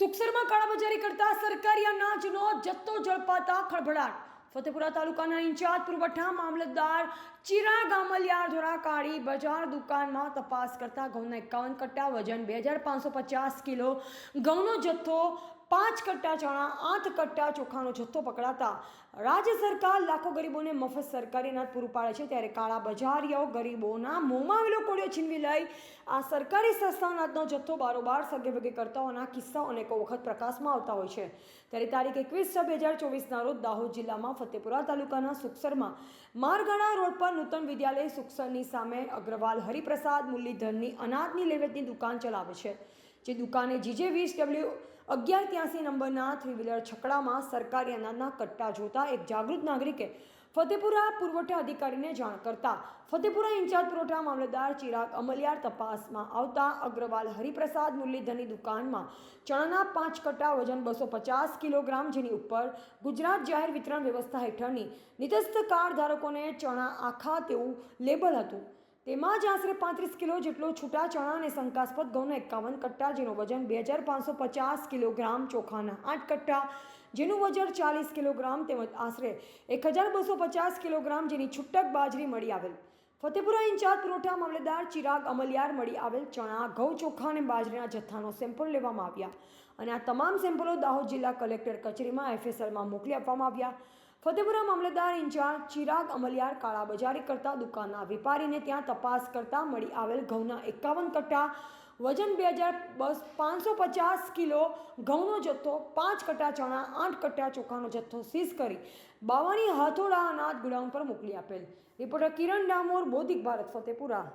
સુખસરમાં કાળાબજારી કરતા સરકારી અનાજનો જથ્થો ઝડપાતા ખળભળાટ. ફતેપુરા તાલુકાના ઇન્ચાર્જ પુરવઠા મામલતદાર ચિરાગ આમલિયાર દ્વારા કાળી બજાર દુકાનમાં તપાસ કરતા ઘઉંના 51 કટ્ટા, વજન 2550 કિલો ઘઉંનો જથ્થો, 5 કટ્ટા ચણા, 8 કટ્ટા ચોખાનો જથ્થો પકડાતા રાજ્ય સરકાર લાખો ગરીબોને મફત સરકારી અનાજ પૂરું પાડે છે, ત્યારે કાળા બજારીઓ ગરીબોના મોંમાં આવેલો કોળિયો છીનવી લઈ આ સરકારી સસ્તા અનાજનો જથ્થો બારોબાર સગેવગે કરતાઓના કિસ્સાઓ અનેકો વખત પ્રકાશમાં આવતા હોય છે. ત્યારે તારીખ 21/6/2024ના રોજ દાહોદ જિલ્લામાં ફતેપુરા તાલુકાના સુખસરમાં મારગાળા રોડ પર નૂતન વિદ્યાલય સુખસરની સામે અગ્રવાલ હરિપ્રસાદ મુરલીધરની અનાજની લેવેચની દુકાન ચલાવે છે, જે દુકાને GJ20W 1183 નંબરના 3 વ્હીલર છકડામાં સરકારી અનાજના કટ્ટા જોતા એક જાગૃત નાગરિકે ફતેપુરા પુરવઠા અધિકારીને જાણ કરતા ફતેપુરા ઇન્ચાર્જ પુરવઠા મામલતદાર ચિરાગ અમલિયાર તપાસમાં આવતા અગ્રવાલ હરિપ્રસાદ મુરલીધરની દુકાનમાં ચણાના 5 કટ્ટા, વજન 250 કિલોગ્રામ, જેની ઉપર ગુજરાત જાહેર વિતરણ વ્યવસ્થા હેઠળની નિતસ્થ કાર્ડ ધારકોને ચણા આખા તેવું લેબલ હતું. તેમાં જ આશરે 35 કિલો જેટલો છૂટા ચણા અને શંકાસ્પદ ઘઉંના 51 કટ્ટા, જેનું વજન 2550 કિલોગ્રામ, ચોખાના 8 કટ્ટા, જેનું વજન 40 કિલોગ્રામ, તેમજ આશરે 1250 કિલોગ્રામ જેની છૂટક બાજરી મળી આવેલ. ફતેપુરા ઇન્ચાર્જ પુરવઠા મામલતદાર ચિરાગ અમલિયાર મળી આવેલ ચણા, ઘઉં, ચોખા અને બાજરીના જથ્થાનો સેમ્પલ લેવામાં આવ્યા અને આ તમામ સેમ્પલો દાહોદ જિલ્લા કલેક્ટર કચેરીમાં FSLમાં મોકલી આપવામાં આવ્યા. ફતેપુરા મામલતદાર ઇન્ચાર્જ ચિરાગ અમલિયાર કાળાબજારી કરતા દુકાનના વેપારીને ત્યાં તપાસ કરતા મળી આવેલ ઘઉંના 51 કટ્ટા, વજન 2550 કિલો ઘઉંનો જથ્થો, 5 કટ્ટા ચણા, 8 કટ્ટા ચોખાનો જથ્થો સીઝ કરી બાવાની હાથોડા અનાજ ગોડાઉન પર મોકલી આપેલ. રિપોર્ટર કિરણ ડામોર, બોધિક ભારત, ફતેપુરા.